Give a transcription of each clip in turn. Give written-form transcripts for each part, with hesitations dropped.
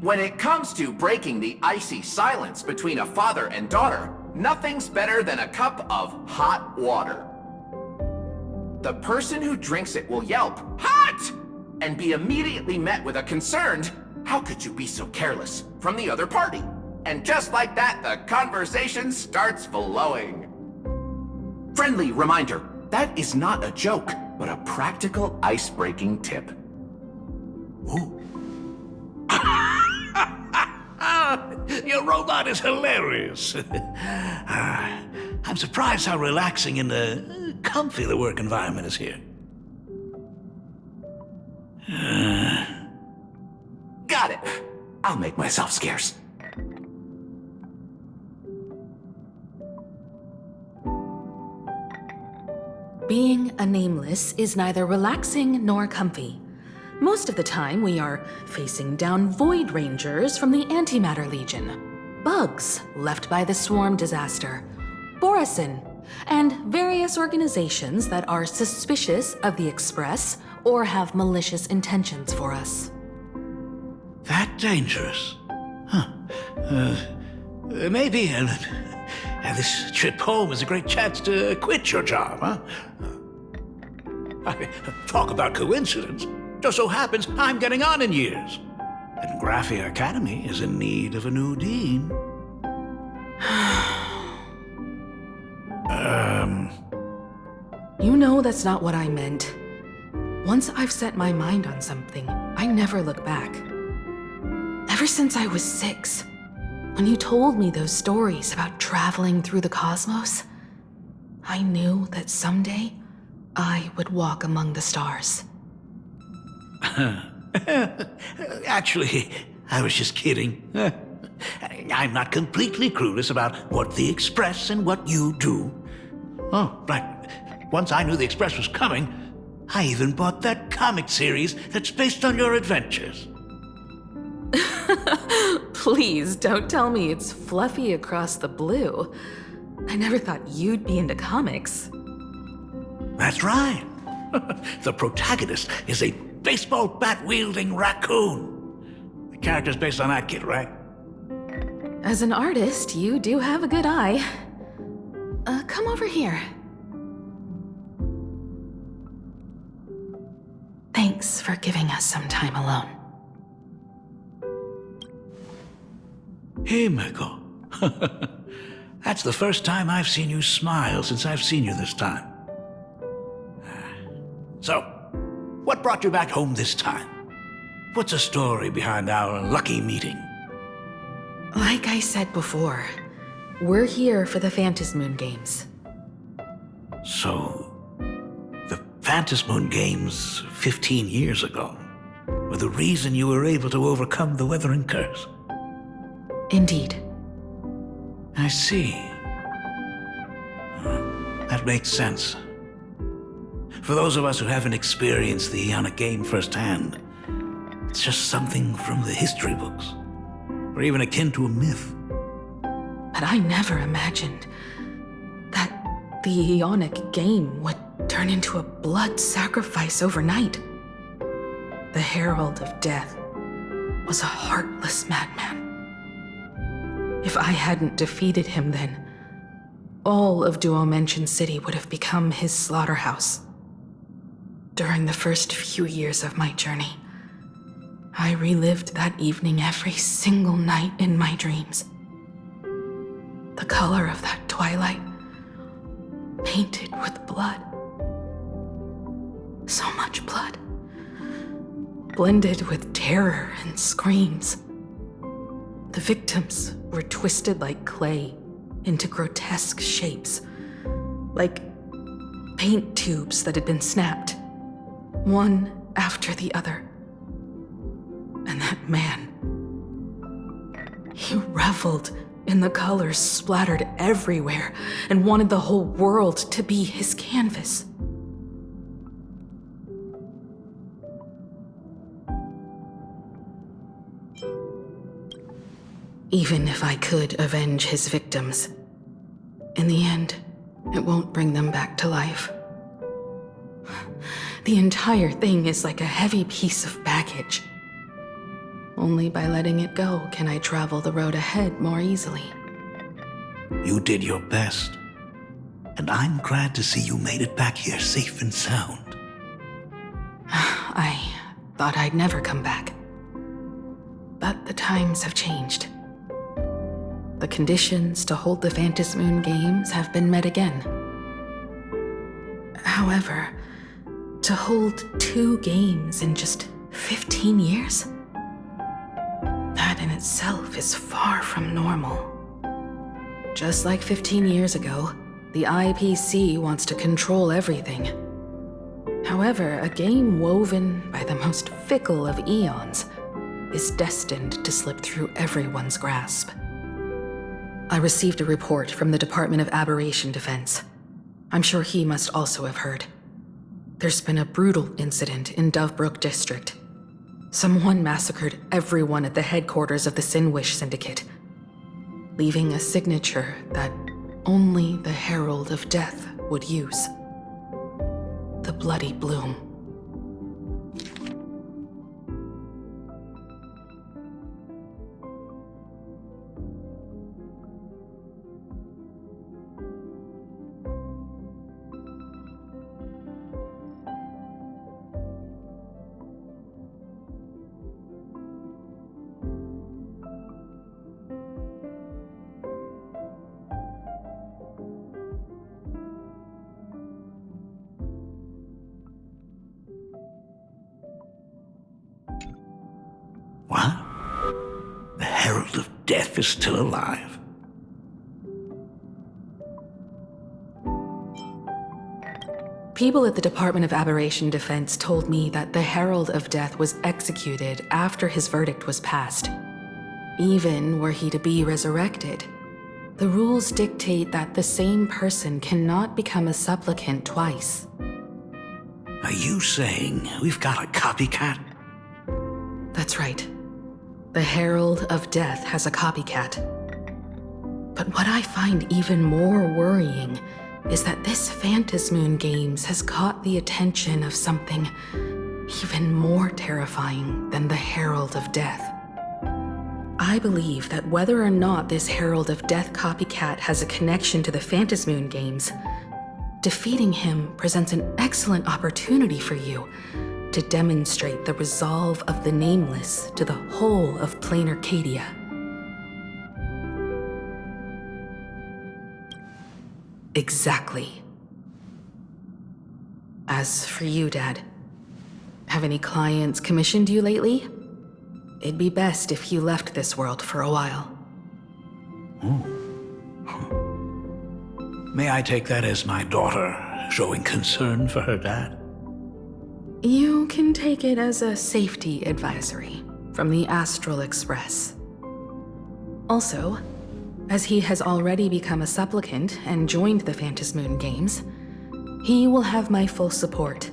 When it comes to breaking the icy silence between a father and daughter, nothing's better than a cup of hot water. The person who drinks it will yelp, "Hot!" and be immediately met with a concerned, "How could you be so careless?" from the other party. And just like that, the conversation starts flowing. Friendly reminder, that is not a joke, but a practical ice-breaking tip. Ooh. Your robot is hilarious. I'm surprised how relaxing and comfy the work environment is here. Got it. I'll make myself scarce. Being a nameless is neither relaxing nor comfy. Most of the time, we are facing down Void Rangers from the Antimatter Legion, bugs left by the Swarm disaster, Borisin, and various organizations that are suspicious of the Express or have malicious intentions for us. That dangerous? Huh. Maybe this trip home is a great chance to quit your job, huh? Talk about coincidence. Just so happens I'm getting on in years. And Graphia Academy is in need of a new dean. You know that's not what I meant. Once I've set my mind on something, I never look back. Ever since I was 6, when you told me those stories about traveling through the cosmos, I knew that someday I would walk among the stars. Actually, I was just kidding. I'm not completely clueless about what the Express and what you do. Oh, right. Once I knew the Express was coming, I even bought that comic series that's based on your adventures. Please don't tell me it's fluffy across the blue. I never thought you'd be into comics. That's right. The protagonist is a baseball bat-wielding raccoon. The character's based on that kid, right? As an artist, you do have a good eye. Come over here. Thanks for giving us some time alone. Himeko. That's the first time I've seen you smile since I've seen you this time. So, what brought you back home this time? What's the story behind our lucky meeting? Like I said before, we're here for the Phantasmoon Games. So, the Phantasmoon Games 15 years ago were the reason you were able to overcome the Weathering Curse? Indeed. I see. That makes sense. For those of us who haven't experienced the Ionic game firsthand, it's just something from the history books, or even akin to a myth. But I never imagined that the Ionic game would turn into a blood sacrifice overnight. The Herald of Death was a heartless madman. If I hadn't defeated him then, all of Duomension City would have become his slaughterhouse. During the first few years of my journey, I relived that evening every single night in my dreams. The color of that twilight, painted with blood. So much blood, blended with terror and screams. The victims were twisted like clay into grotesque shapes, like paint tubes that had been snapped, one after the other. And that man, he reveled in the colors splattered everywhere and wanted the whole world to be his canvas. Even if I could avenge his victims, in the end, it won't bring them back to life. The entire thing is like a heavy piece of baggage. Only by letting it go can I travel the road ahead more easily. You did your best. And I'm glad to see you made it back here safe and sound. I thought I'd never come back. But the times have changed. The conditions to hold the Phantom Moon Games have been met again. However, to hold 2 games in just 15 years? That in itself is far from normal. Just like 15 years ago, the IPC wants to control everything. However, a game woven by the most fickle of eons is destined to slip through everyone's grasp. I received a report from the Department of Aberration Defense. I'm sure he must also have heard. There's been a brutal incident in Dovebrook District. Someone massacred everyone at the headquarters of the Sinwish Syndicate, leaving a signature that only the Herald of Death would use. The Bloody Bloom. What? The Herald of Death is still alive. People at the Department of Aberration Defense told me that the Herald of Death was executed after his verdict was passed. Even were he to be resurrected, the rules dictate that the same person cannot become a supplicant twice. Are you saying we've got a copycat? That's right. The Herald of Death has a copycat. But what I find even more worrying is that this Phantom Moon Games has caught the attention of something even more terrifying than the Herald of Death. I believe that whether or not this Herald of Death copycat has a connection to the Phantom Moon Games, defeating him presents an excellent opportunity for you to demonstrate the resolve of the Nameless to the whole of Planarcadia. Exactly. As for you, Dad, have any clients commissioned you lately? It'd be best if you left this world for a while. May I take that as my daughter showing concern for her dad? You can take it as a safety advisory from the Astral Express. Also, as he has already become a supplicant and joined the Phantom Moon Games, he will have my full support.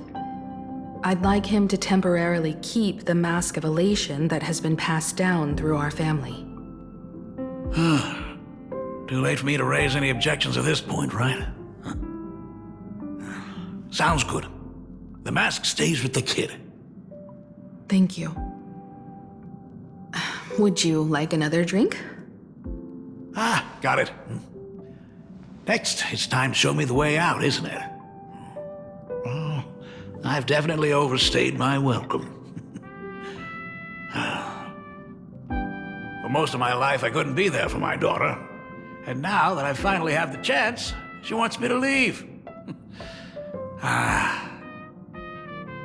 I'd like him to temporarily keep the Mask of Elation that has been passed down through our family. Too late for me to raise any objections at this point, right? Sounds good. The mask stays with the kid. Thank you. Would you like another drink? Got it. Next, it's time to show me the way out, isn't it? Oh, I've definitely overstayed my welcome. For most of my life, I couldn't be there for my daughter. And now that I finally have the chance, she wants me to leave.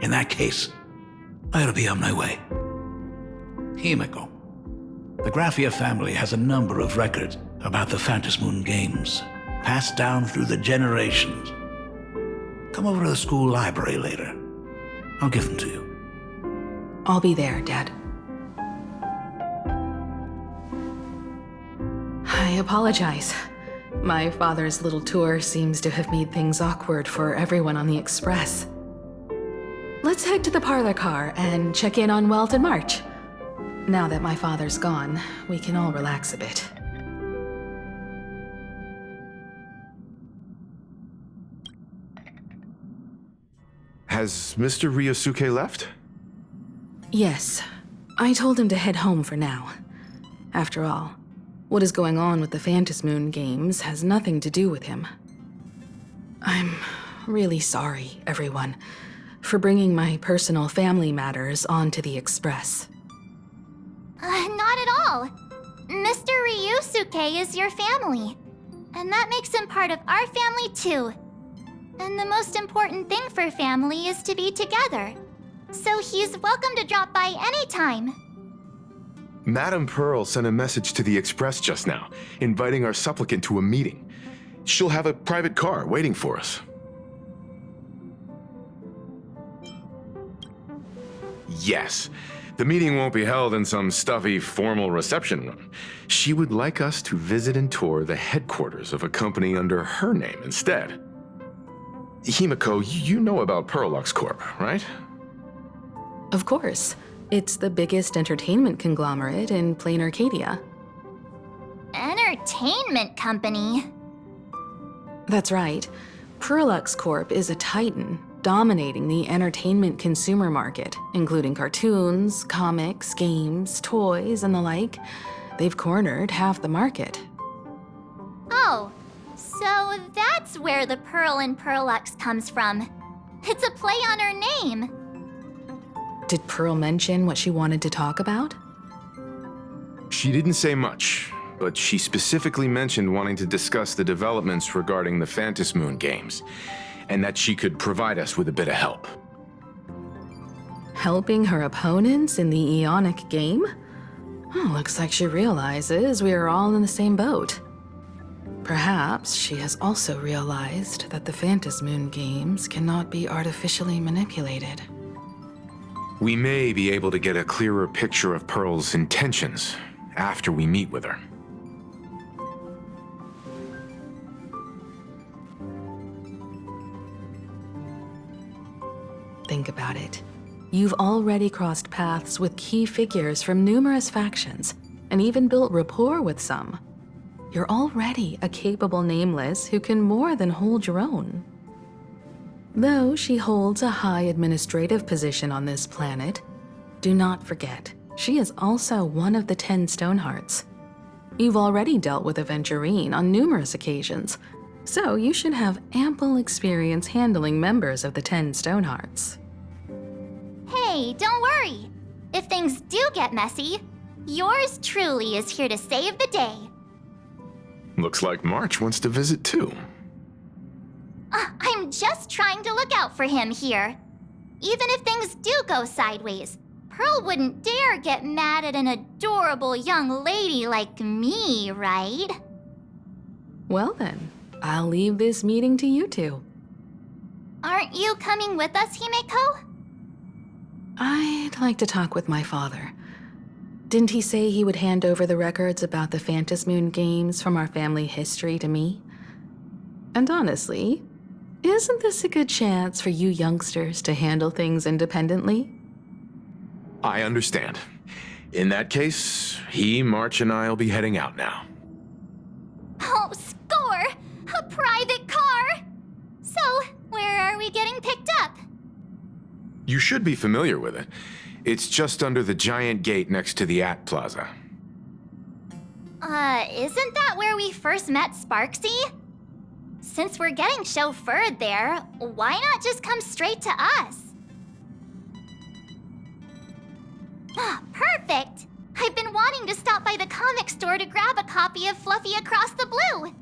In that case, I ought to be on my way. Himeko. The Graphia family has a number of records about the Phantom Moon Games, passed down through the generations. Come over to the school library later. I'll give them to you. I'll be there, Dad. I apologize. My father's little tour seems to have made things awkward for everyone on the Express. Let's head to the parlor car and check in on Welt and March. Now that my father's gone, we can all relax a bit. Has Mr. Ryosuke left? Yes, I told him to head home for now. After all, what is going on with the Phantasmoon games has nothing to do with him. I'm really sorry, everyone, for bringing my personal family matters onto the Express. Not at all. Mr. Ryusuke is your family. And that makes him part of our family too. And the most important thing for family is to be together. So he's welcome to drop by anytime. Madame Pearl sent a message to the Express just now, inviting our supplicant to a meeting. She'll have a private car waiting for us. Yes. The meeting won't be held in some stuffy, formal reception room. She would like us to visit and tour the headquarters of a company under her name instead. Himeko, you know about Pearlux Corp, right? Of course, it's the biggest entertainment conglomerate in Planarcadia. Entertainment company? That's right. Pearlux Corp is a titan, dominating the entertainment consumer market, including cartoons, comics, games, toys, and the like. They've cornered half the market. Oh, so that's where the Pearl in Pearlux comes from. It's a play on her name. Did Pearl mention what she wanted to talk about? She didn't say much, but she specifically mentioned wanting to discuss the developments regarding the Phantasmoon games, and that she could provide us with a bit of help. Helping her opponents in the Eonic game? Oh, looks like she realizes we are all in the same boat. Perhaps she has also realized that the Phantasmoon games cannot be artificially manipulated. We may be able to get a clearer picture of Pearl's intentions after we meet with her. Think about it. You've already crossed paths with key figures from numerous factions, and even built rapport with some. You're already a capable nameless who can more than hold your own. Though she holds a high administrative position on this planet, do not forget, she is also one of the 10 Stonehearts. You've already dealt with Aventurine on numerous occasions, so you should have ample experience handling members of the 10 Stonehearts. Hey, don't worry. If things do get messy, yours truly is here to save the day. Looks like March wants to visit too. I'm just trying to look out for him here. Even if things do go sideways, Pearl wouldn't dare get mad at an adorable young lady like me, right? Well then, I'll leave this meeting to you two. Aren't you coming with us, Himeko? I'd like to talk with my father. Didn't he say he would hand over the records about the Phantasmoon games from our family history to me? And honestly, isn't this a good chance for you youngsters to handle things independently? I understand. In that case, March, and I'll be heading out now. Oh, score! A private car! So, where are we getting picked up? You should be familiar with it. It's just under the giant gate next to the At Plaza. Isn't that where we first met Sparksy? Since we're getting chauffeured there, why not just come straight to us? Ah, perfect! I've been wanting to stop by the comic store to grab a copy of Fluffy Across the Blue.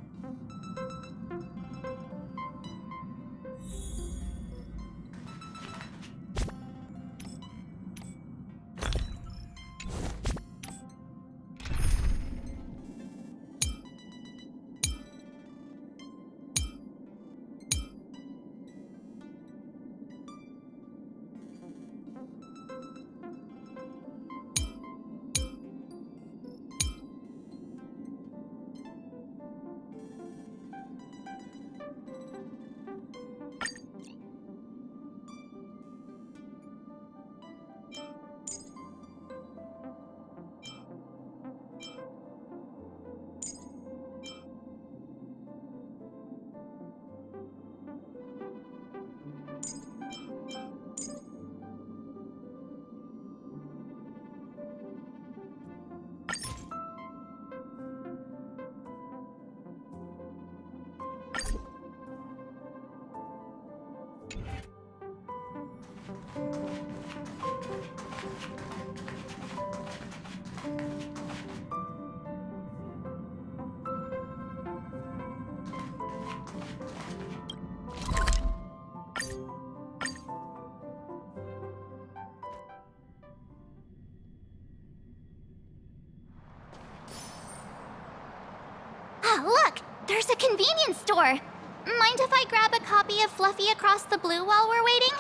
there's a convenience store. Mind if I grab a copy of Fluffy Across the Blue while we're waiting?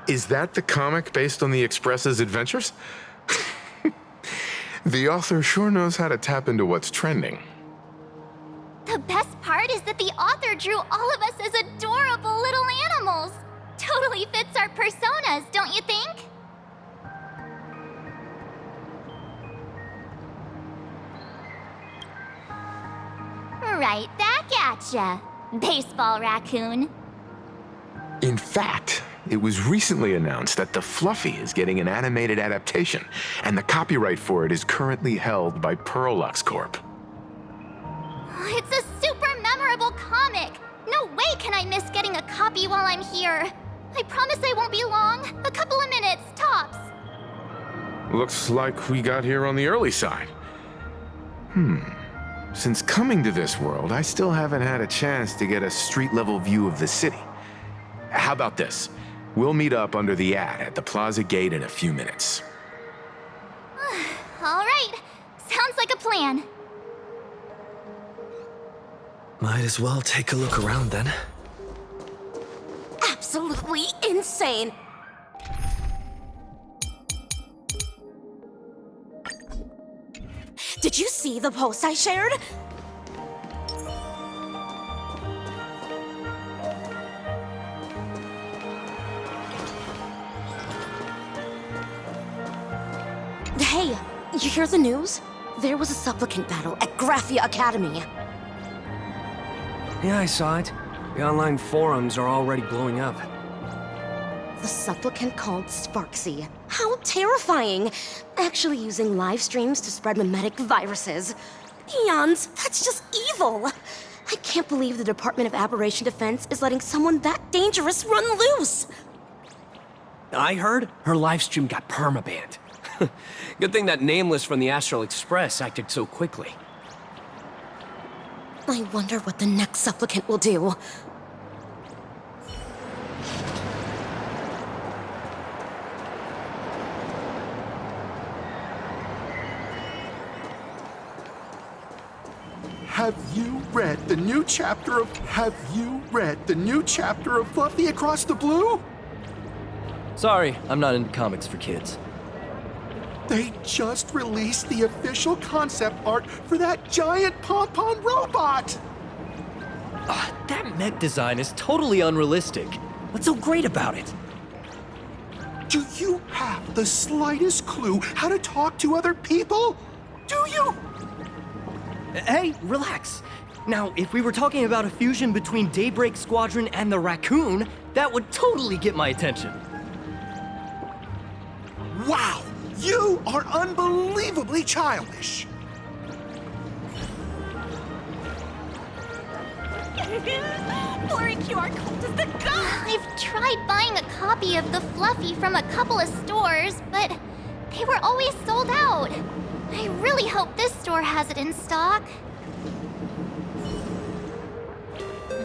Is that the comic based on the Express's adventures? The author sure knows how to tap into what's trending. The best part is that the author drew all of us as adorable little animals. Totally fits our personas, don't you think? Right back at ya, baseball raccoon. In fact, it was recently announced that the Fluffy is getting an animated adaptation, and the copyright for it is currently held by Pearlux Corp. It's a super memorable comic. No way can I miss getting a copy while I'm here. I promise I won't be long. A couple of minutes, tops. Looks like we got here on the early side. Since coming to this world, I still haven't had a chance to get a street-level view of the city. How about this? We'll meet up under the ad at the plaza gate in a few minutes. All right. Sounds like a plan. Might as well take a look around then. Absolutely insane! Did you see the post I shared? Hey, you hear the news? There was a supplicant battle at Graphia Academy. Yeah, I saw it. The online forums are already blowing up. The supplicant called Sparksy. How terrifying! Actually using live streams to spread mimetic viruses. Eons, that's just evil! I can't believe the Department of Aberration Defense is letting someone that dangerous run loose! I heard her livestream got permabanned. Good thing that Nameless from the Astral Express acted so quickly. I wonder what the next supplicant will do. Have you read the new chapter of Fluffy Across the Blue? Sorry, I'm not into comics for kids. They just released the official concept art for that giant pom-pom robot! That mech design is totally unrealistic. What's so great about it? Do you have the slightest clue how to talk to other people? Do you? Hey, relax. Now, if we were talking about a fusion between Daybreak Squadron and the Raccoon, that would totally get my attention. Wow! You are unbelievably childish! Blurry QR code is the gun! I've tried buying a copy of the Fluffy from a couple of stores, but they were always sold out. I really hope this store has it in stock.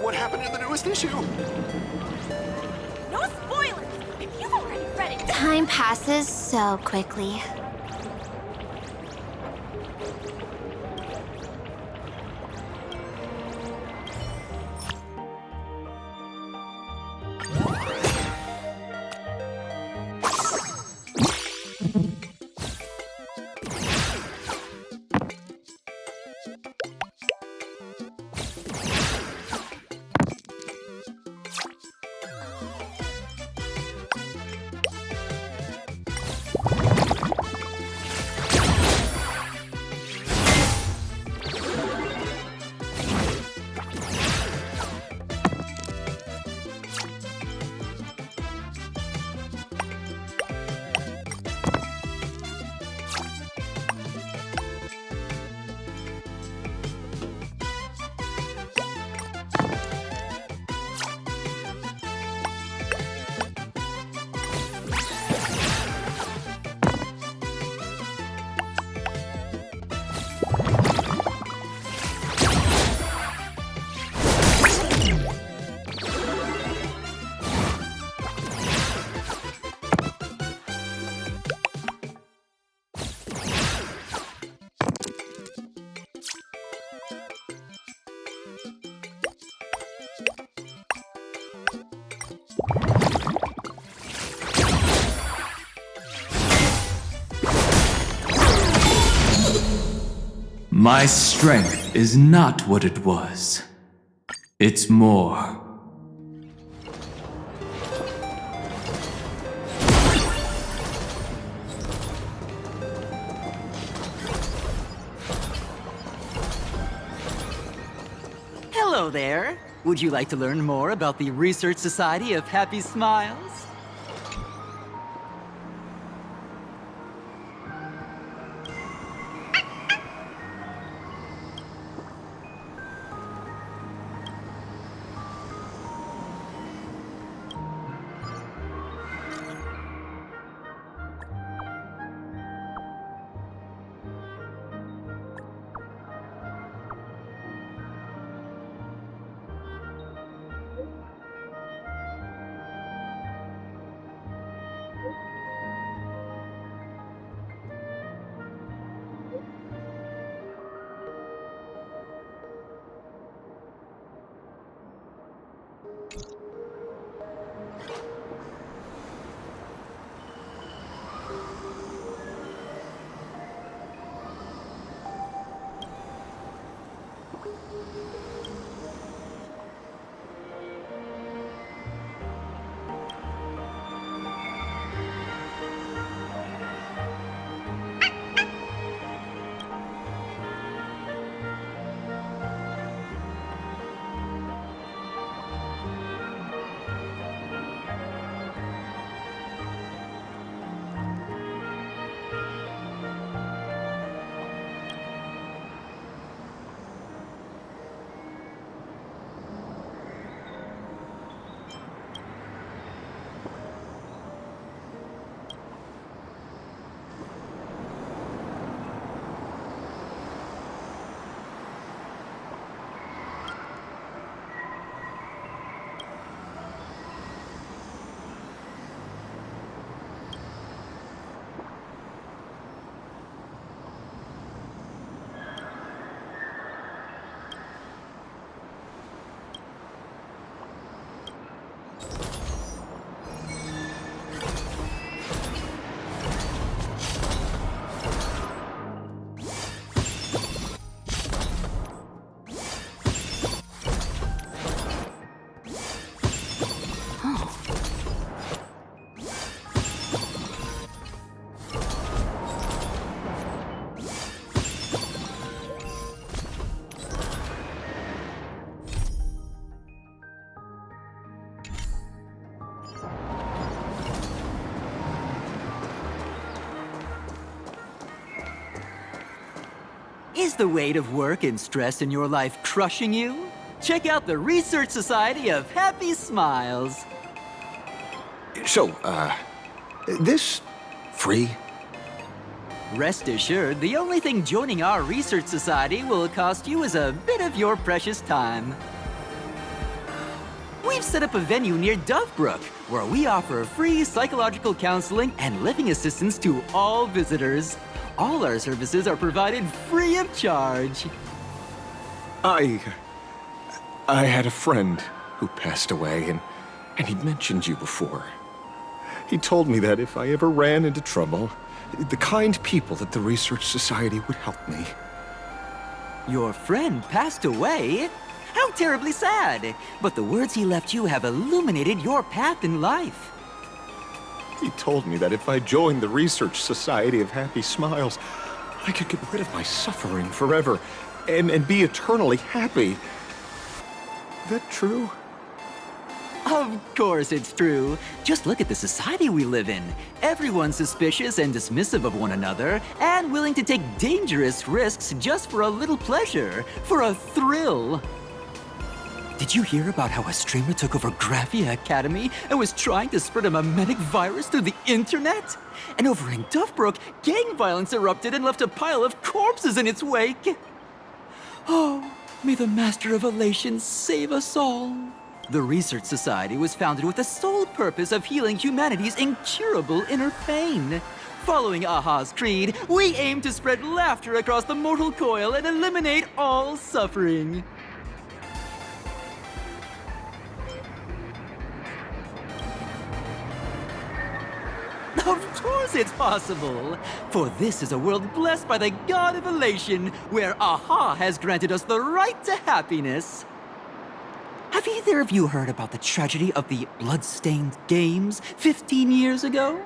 What happened in the newest issue? No spoilers! If you've already read it, Time passes so quickly. My strength is not what it was. It's more. Hello there. Would you like to learn more about the Research Society of Happy Smiles? Is the weight of work and stress in your life crushing you? Check out the Research Society of Happy Smiles. So, this free? Rest assured, the only thing joining our Research Society will cost you is a bit of your precious time. We've set up a venue near Dovebrook, where we offer free psychological counseling and living assistance to all visitors. All our services are provided free of charge. I had a friend who passed away, and he'd mentioned you before. He told me that if I ever ran into trouble, the kind people at the Research Society would help me. Your friend passed away? How terribly sad! But the words he left you have illuminated your path in life. He told me that if I joined the Research Society of Happy Smiles, I could get rid of my suffering forever and be eternally happy. That true? Of course it's true. Just look at the society we live in. Everyone's suspicious and dismissive of one another, and willing to take dangerous risks just for a little pleasure, for a thrill. Did you hear about how a streamer took over Graphia Academy and was trying to spread a memetic virus through the internet? And over in Dovebrook, gang violence erupted and left a pile of corpses in its wake. Oh, may the Master of Elation save us all. The Research Society was founded with the sole purpose of healing humanity's incurable inner pain. Following Aha's creed, we aim to spread laughter across the mortal coil and eliminate all suffering. Of course course it's possible! For this is a world blessed by the god of elation, where Aha has granted us the right to happiness. Have either of you heard about the tragedy of the blood-stained games 15 years ago?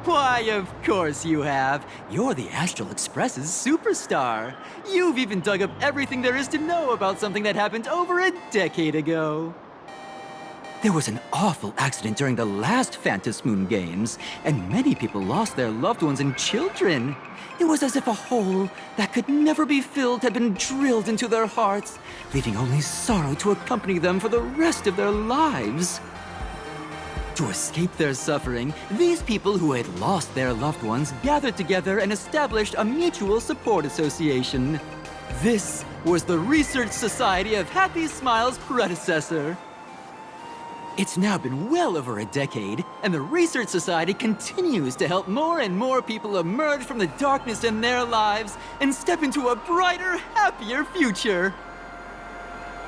Why, of course you have. You're the Astral Express's superstar. You've even dug up everything there is to know about something that happened over a decade ago. There was an awful accident during the last Phantom Moon Games, and many people lost their loved ones and children. It was as if a hole that could never be filled had been drilled into their hearts, leaving only sorrow to accompany them for the rest of their lives. To escape their suffering, these people who had lost their loved ones gathered together and established a mutual support association. This was the Research Society of Happy Smiles' predecessor. It's now been well over a decade, and the Research Society continues to help more and more people emerge from the darkness in their lives and step into a brighter, happier future.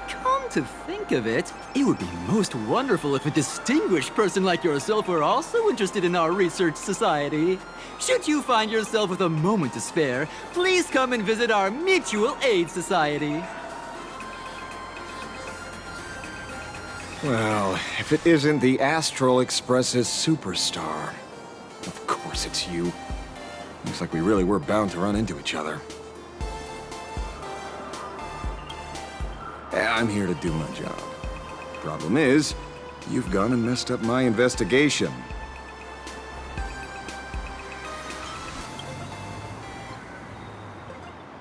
Come to think of it, it would be most wonderful if a distinguished person like yourself were also interested in our Research Society. Should you find yourself with a moment to spare, please come and visit our Mutual Aid Society. Well, if it isn't the Astral Express's superstar. Of course it's you. Looks like we really were bound to run into each other. I'm here to do my job. Problem is, you've gone and messed up my investigation.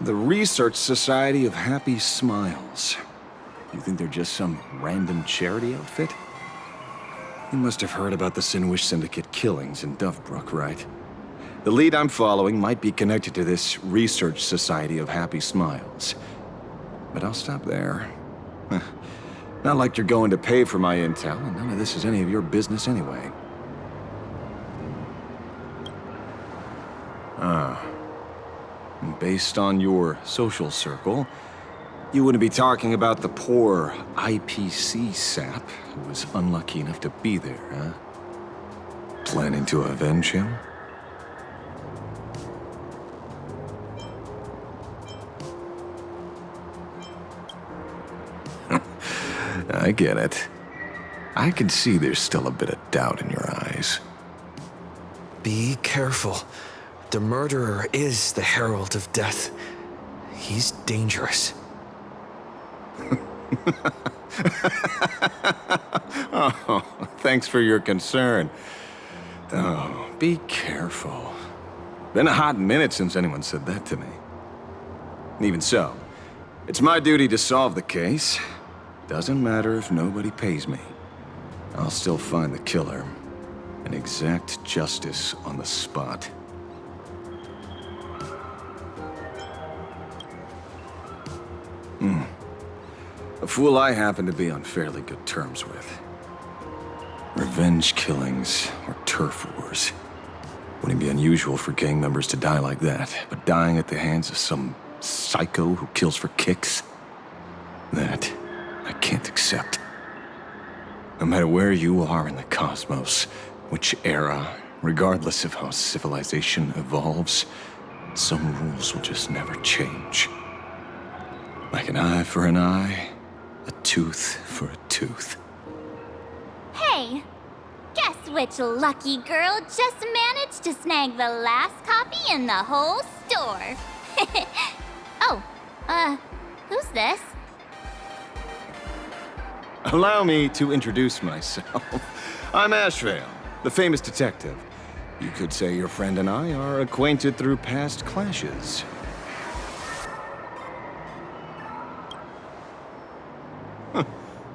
The Research Society of Happy Smiles. You think they're just some random charity outfit? You must have heard about the Sinwish Syndicate killings in Dovebrook, right? The lead I'm following might be connected to this Research Society of Happy Smiles. But I'll stop there. Not like you're going to pay for my intel, and none of this is any of your business anyway. Based on your social circle, you wouldn't be talking about the poor IPC sap who was unlucky enough to be there, huh? Planning to avenge him? I get it. I can see there's still a bit of doubt in your eyes. Be careful. The murderer is the Herald of Death. He's dangerous. Oh, thanks for your concern. Oh, be careful. Been a hot minute since anyone said that to me. Even so, it's my duty to solve the case. Doesn't matter if nobody pays me. I'll still find the killer and exact justice on the spot. A fool I happen to be on fairly good terms with. Revenge killings or turf wars. Wouldn't be unusual for gang members to die like that, but dying at the hands of some psycho who kills for kicks? That I can't accept. No matter where you are in the cosmos, which era, regardless of how civilization evolves, some rules will just never change. Like an eye for an eye, a tooth for a tooth. Hey, guess which lucky girl just managed to snag the last copy in the whole store? Oh, who's this? Allow me to introduce myself. I'm Ashvale, the famous detective. You could say your friend and I are acquainted through past clashes.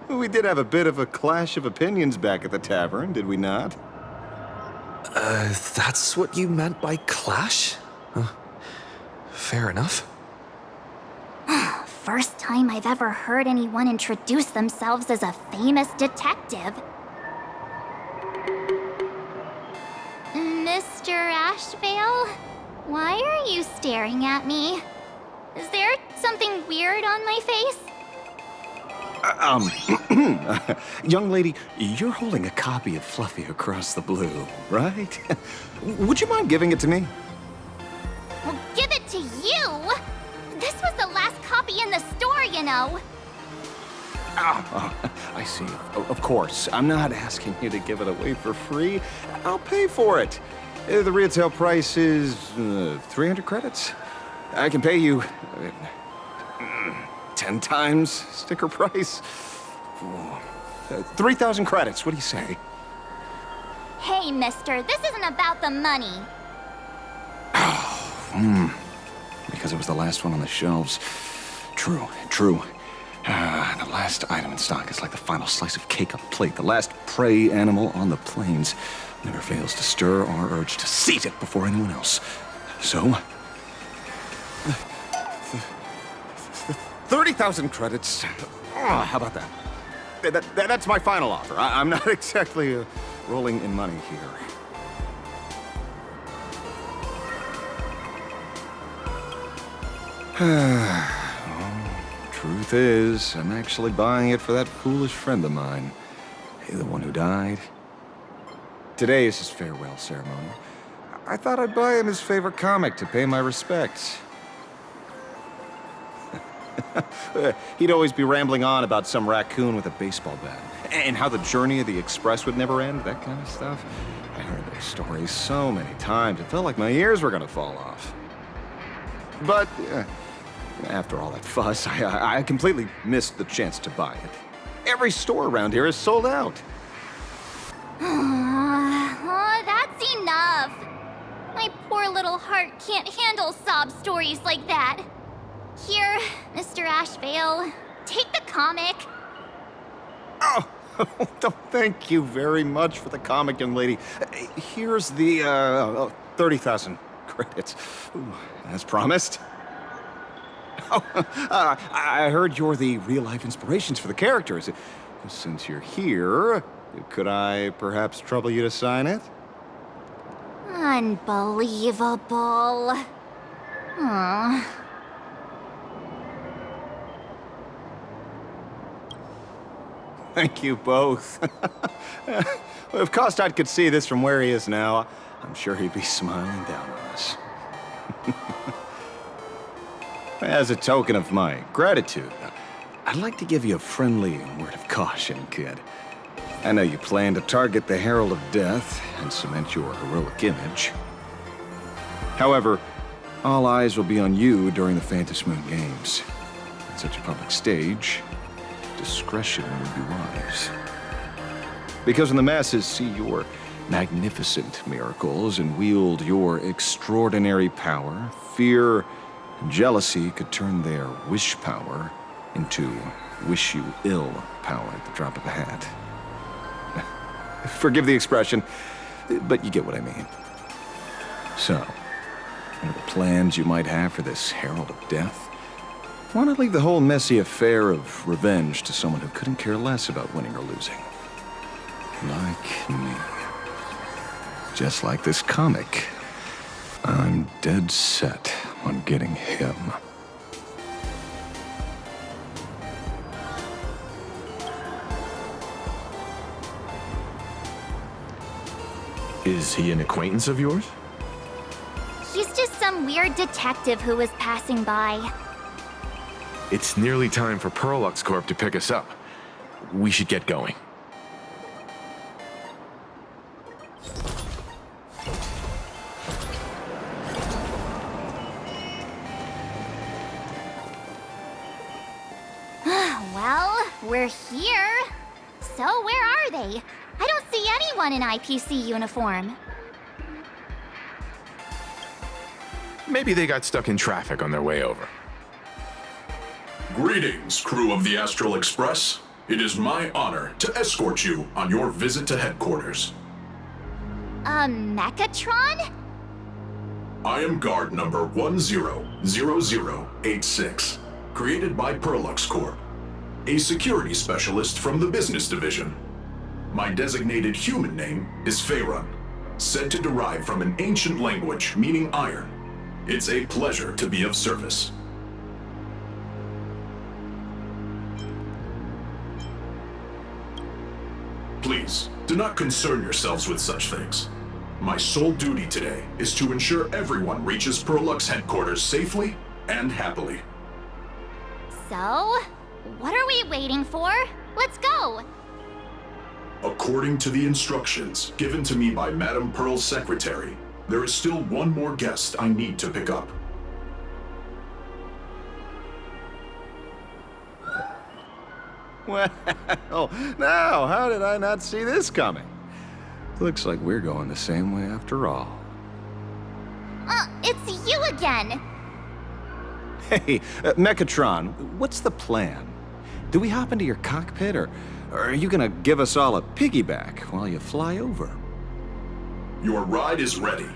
We did have a bit of a clash of opinions back at the tavern, did we not? That's what you meant by clash? Fair enough. First time I've ever heard anyone introduce themselves as a famous detective. Mr. Ashvale? Why are you staring at me? Is there something weird on my face? Young lady, you're holding a copy of Fluffy Across the Blue, right? Would you mind giving it to me? Well, give it to you? This was the last copy in the store, you know. I see. Of course. I'm not asking you to give it away for free. I'll pay for it. The retail price is 300 credits. I can pay you 10 times sticker price. 3,000 credits. What do you say? Hey, mister, this isn't about the money. Because it was the last one on the shelves. True. The last item in stock is like the final slice of cake on the plate. The last prey animal on the plains never fails to stir our urge to seize it before anyone else. So, 30,000 credits. How about that? That's my final offer. I'm not exactly rolling in money here. Truth is, I'm actually buying it for that foolish friend of mine. The one who died. Today is his farewell ceremony. I thought I'd buy him his favorite comic to pay my respects. He'd always be rambling on about some raccoon with a baseball bat, and how the journey of the Express would never end, that kind of stuff. I heard those stories so many times, it felt like my ears were gonna fall off. But after all that fuss, I completely missed the chance to buy it. Every store around here is sold out. That's enough. My poor little heart can't handle sob stories like that. Here, Mr. Ashvale, take the comic. Oh, thank you very much for the comic, young lady. Here's the 30,000 credits. Ooh, as promised. Oh, I heard you're the real-life inspirations for the characters. Since you're here, could I perhaps trouble you to sign it? Unbelievable. Aww. Thank you both. If Kostad could see this from where he is now, I'm sure he'd be smiling down on us. As a token of my gratitude, I'd like to give you a friendly word of caution, kid. I know you plan to target the Herald of Death and cement your heroic image. However, all eyes will be on you during the Phantom Moon Games. At such a public stage, discretion would be wise. Because when the masses see your magnificent miracles and wield your extraordinary power, fear and jealousy could turn their wish power into wish you ill power at the drop of a hat. Forgive the expression, but you get what I mean. So, what are the plans you might have for this Herald of Death? Why not leave the whole messy affair of revenge to someone who couldn't care less about winning or losing? Like me. Just like this comic. I'm dead set on getting him. Is he an acquaintance of yours? He's just some weird detective who was passing by. It's nearly time for Perlux Corp to pick us up. We should get going. Well, we're here. So where are they? I don't see anyone in IPC uniform. Maybe they got stuck in traffic on their way over. Greetings, crew of the Astral Express. It is my honor to escort you on your visit to headquarters. A Mechatron? I am guard number 100086, created by Perlux Corp, a security specialist from the business division. My designated human name is Faerun, said to derive from an ancient language meaning iron. It's a pleasure to be of service. Please, do not concern yourselves with such things. My sole duty today is to ensure everyone reaches Perlux headquarters safely and happily. So, what are we waiting for? Let's go! According to the instructions given to me by Madame Pearl's secretary, there is still one more guest I need to pick up. Well, now, how did I not see this coming? Looks like we're going the same way after all. It's you again! Hey, Mechatron, what's the plan? Do we hop into your cockpit, or are you gonna give us all a piggyback while you fly over? Your ride is ready.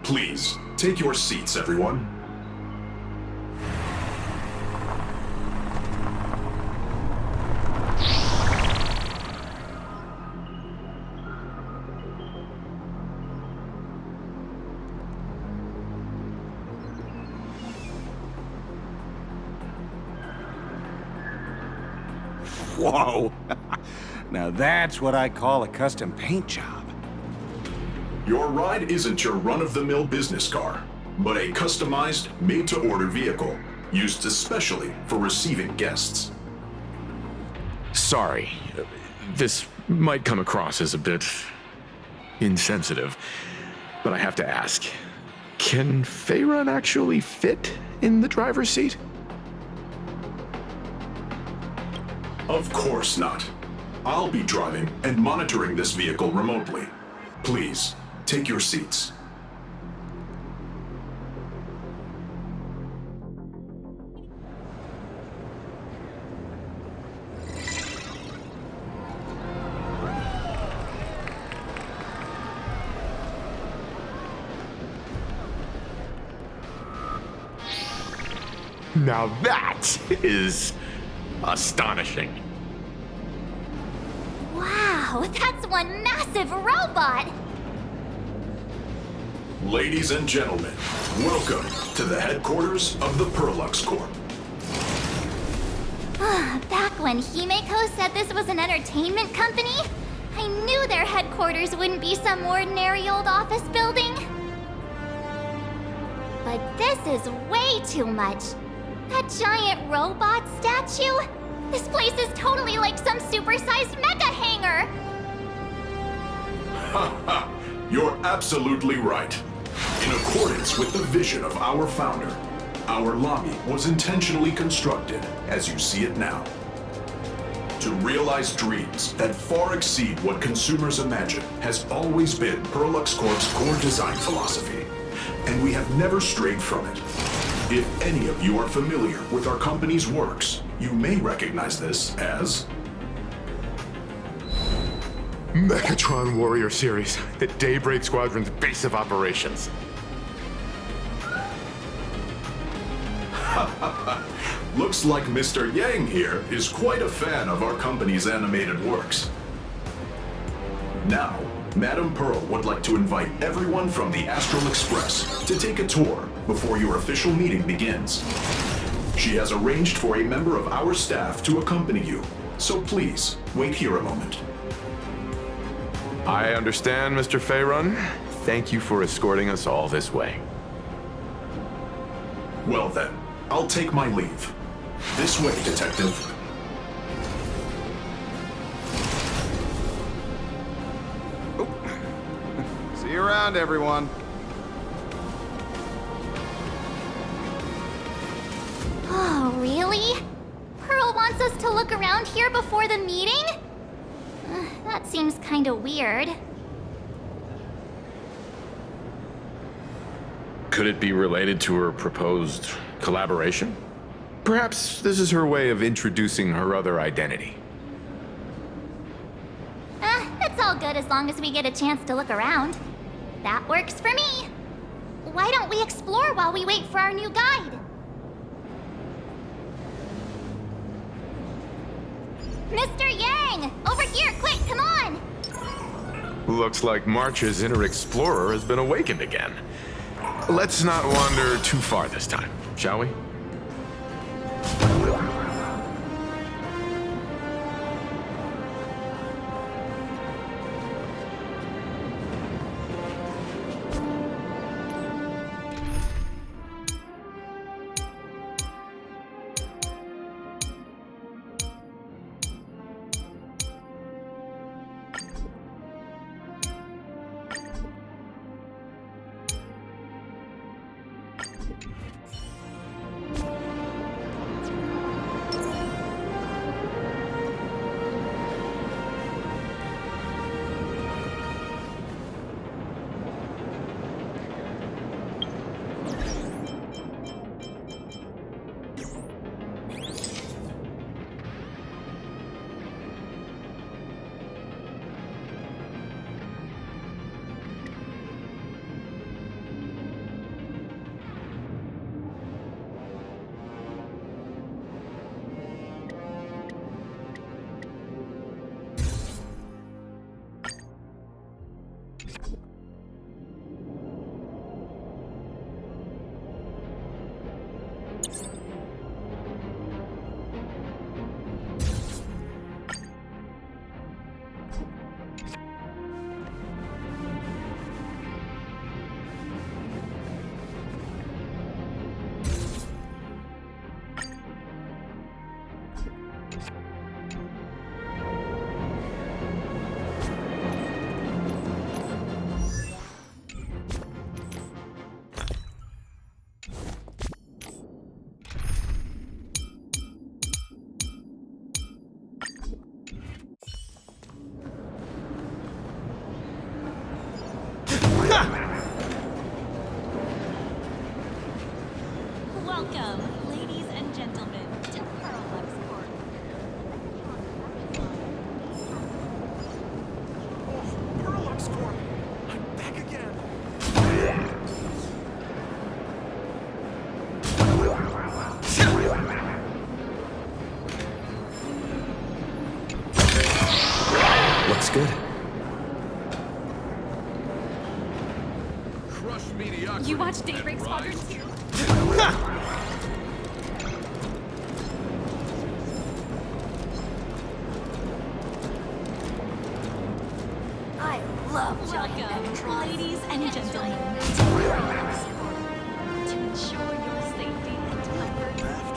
Please, take your seats, everyone. Whoa! Now that's what I call a custom paint job. Your ride isn't your run-of-the-mill business car, but a customized, made-to-order vehicle, used especially for receiving guests. Sorry, this might come across as a bit insensitive, but I have to ask, can Faerun actually fit in the driver's seat? Of course not. I'll be driving and monitoring this vehicle remotely. Please, take your seats. Now that is astonishing. Wow, that's one massive robot! Ladies and gentlemen, welcome to the headquarters of the Perlux Corp. Back when Himeko said this was an entertainment company, I knew their headquarters wouldn't be some ordinary old office building. But this is way too much. That giant robot statue? This place is totally like some supersized mega hangar! Ha ha! You're absolutely right. In accordance with the vision of our founder, our lobby was intentionally constructed as you see it now. To realize dreams that far exceed what consumers imagine has always been Perlux Corp's core design philosophy, and we have never strayed from it. If any of you are familiar with our company's works, you may recognize this as Mechatron Warrior Series, the Daybreak Squadron's base of operations. Looks like Mr. Yang here is quite a fan of our company's animated works. Now, Madame Pearl would like to invite everyone from the Astral Express to take a tour before your official meeting begins. She has arranged for a member of our staff to accompany you, so please, wait here a moment. I understand, Mr. Faerun. Thank you for escorting us all this way. Well then, I'll take my leave. This way, Detective. See you around, everyone. Oh, really? Pearl wants us to look around here before the meeting? That seems kinda weird. Could it be related to her proposed collaboration? Perhaps this is her way of introducing her other identity. It's all good as long as we get a chance to look around. That works for me. Why don't we explore while we wait for our new guide? Mr. Yang! Over here, quick, come on! Looks like March's inner explorer has been awakened again. Let's not wander too far this time, shall we? Welcome, ladies and gentlemen, to Pearlux Court. Perlux Corp! I'm back again! Looks good. You watch Daybreak Squadron too? I love welcome, ladies and gentlemen, to Pearlux Court. To ensure your safety and comfort, please.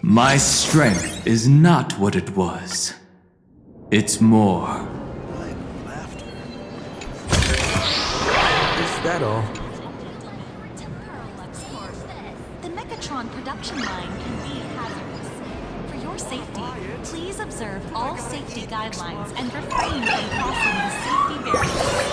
My strength is not what it was. It's more. Is that all? The Mechatron production line can be hazardous. For your safety, please observe all safety guidelines and refrain from crossing the safety barriers.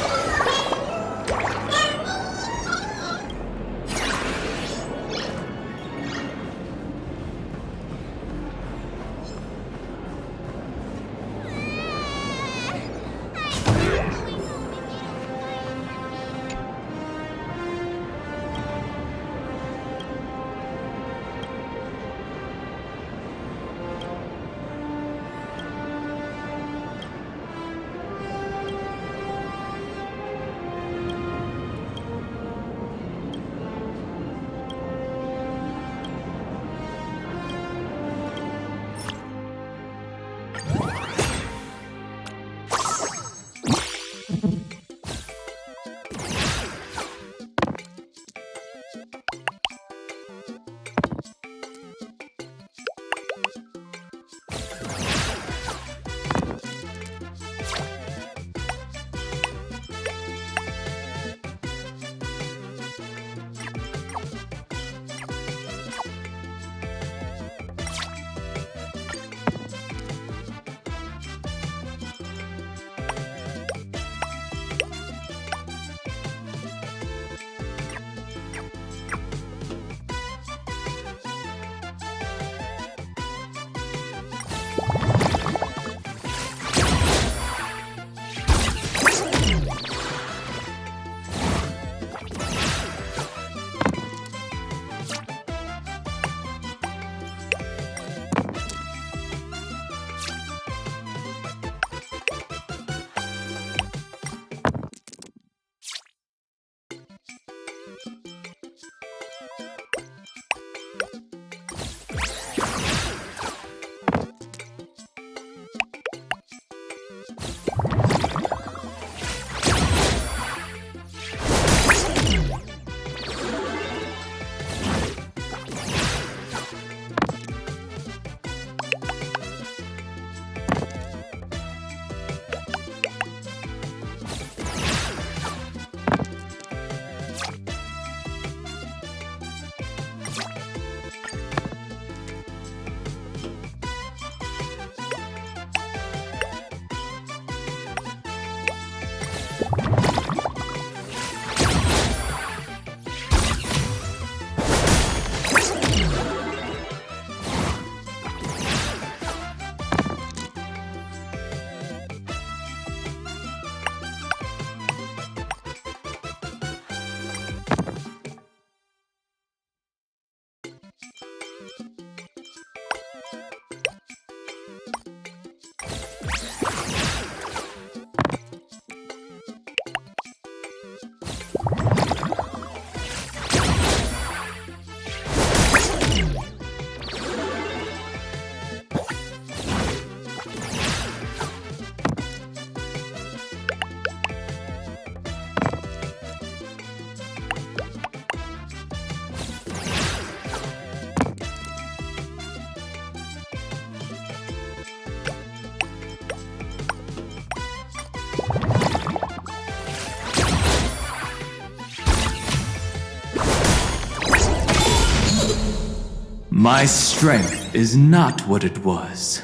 My strength is not what it was.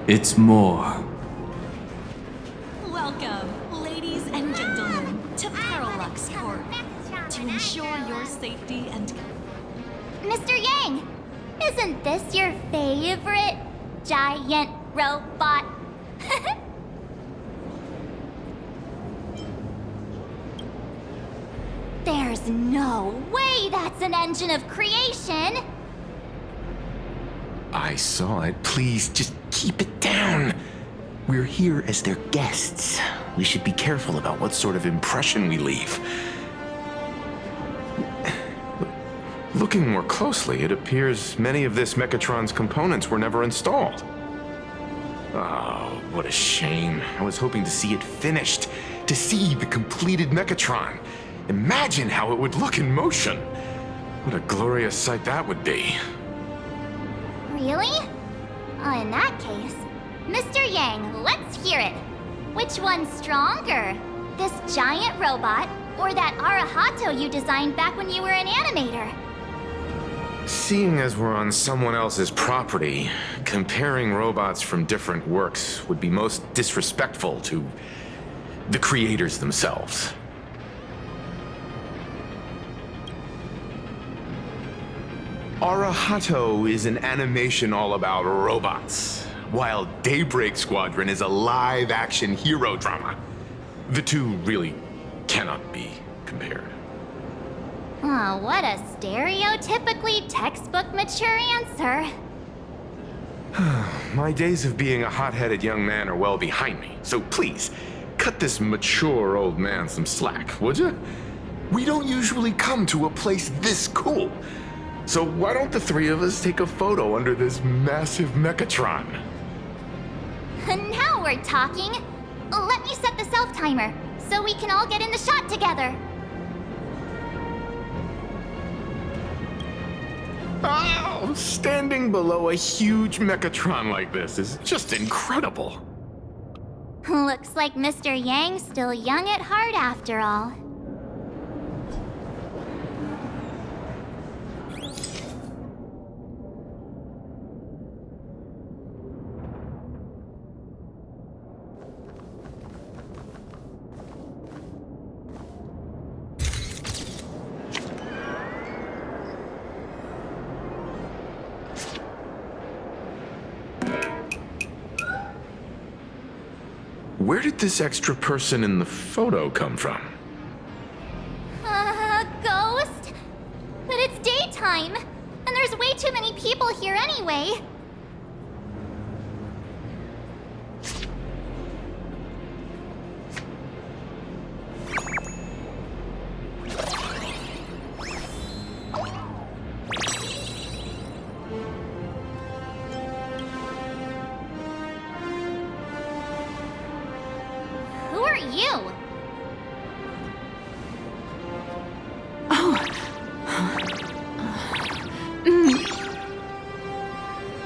It's more. Welcome, ladies and gentlemen, to Parallax Corp. To ensure your safety and... Mr. Yang, isn't this your favorite giant robot? There's no way that's an engine of creation! I saw it. Please, just keep it down. We're here as their guests. We should be careful about what sort of impression we leave. Looking more closely, it appears many of this Mechatron's components were never installed. Oh, what a shame. I was hoping to see it finished, to see the completed Mechatron. Imagine how it would look in motion. What a glorious sight that would be. Really? In that case, Mr. Yang, let's hear it. Which one's stronger? This giant robot, or that Arahato you designed back when you were an animator? Seeing as we're on someone else's property, comparing robots from different works would be most disrespectful to the creators themselves. Arahato is an animation all about robots, while Daybreak Squadron is a live-action hero drama. The two really cannot be compared. Oh, what a stereotypically textbook mature answer. My days of being a hot-headed young man are well behind me, so please, cut this mature old man some slack, would you? We don't usually come to a place this cool. So why don't the three of us take a photo under this massive Mechatron? Now we're talking. Let me set the self-timer, so we can all get in the shot together. Oh, standing below a huge Mechatron like this is just incredible. Looks like Mr. Yang's still young at heart after all. Where did this extra person in the photo come from? Ghost? But it's daytime, and there's way too many people here anyway.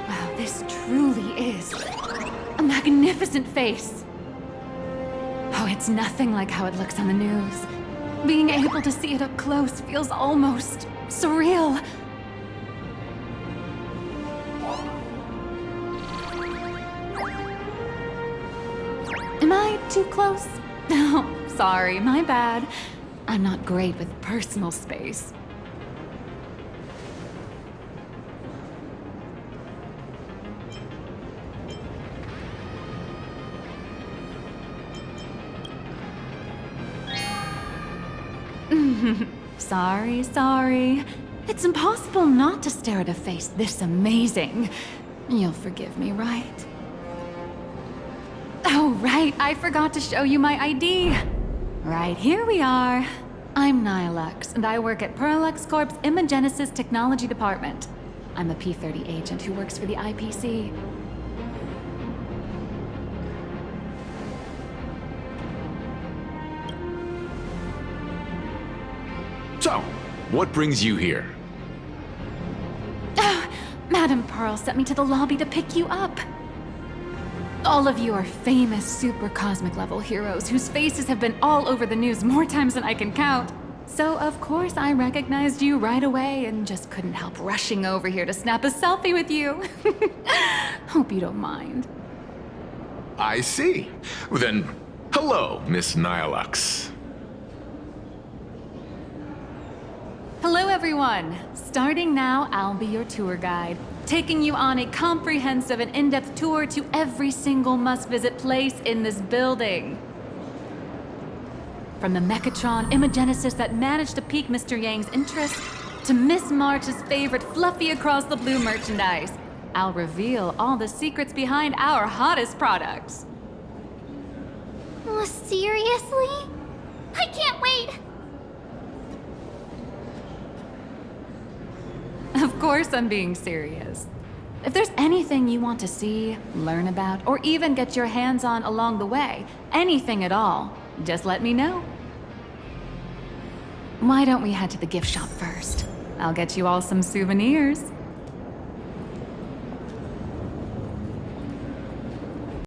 Wow, this truly is a magnificent face. Oh, it's nothing like how it looks on the news. Being able to see it up close feels almost surreal. Am I too close? Oh, sorry, my bad. I'm not great with personal space. Sorry. It's impossible not to stare at a face this amazing. You'll forgive me, right? Oh, right, I forgot to show you my ID. Right, here we are. I'm Nihilux, and I work at Parallax Corp's Imagenesis Technology Department. I'm a P-30 agent who works for the IPC. So, what brings you here? Oh, Madam Pearl sent me to the lobby to pick you up. All of you are famous super cosmic level heroes whose faces have been all over the news more times than I can count. So of course I recognized you right away and just couldn't help rushing over here to snap a selfie with you. Hope you don't mind. I see. Well, then, hello, Miss Nihilux. Hello everyone! Starting now, I'll be your tour guide, taking you on a comprehensive and in-depth tour to every single must-visit place in this building. From the Mechatron Imagenesis that managed to pique Mr. Yang's interest, to Miss March's favorite fluffy across the blue merchandise, I'll reveal all the secrets behind our hottest products. Seriously? I can't wait! Of course I'm being serious. If there's anything you want to see, learn about, or even get your hands on along the way, anything at all, just let me know. Why don't we head to the gift shop first? I'll get you all some souvenirs.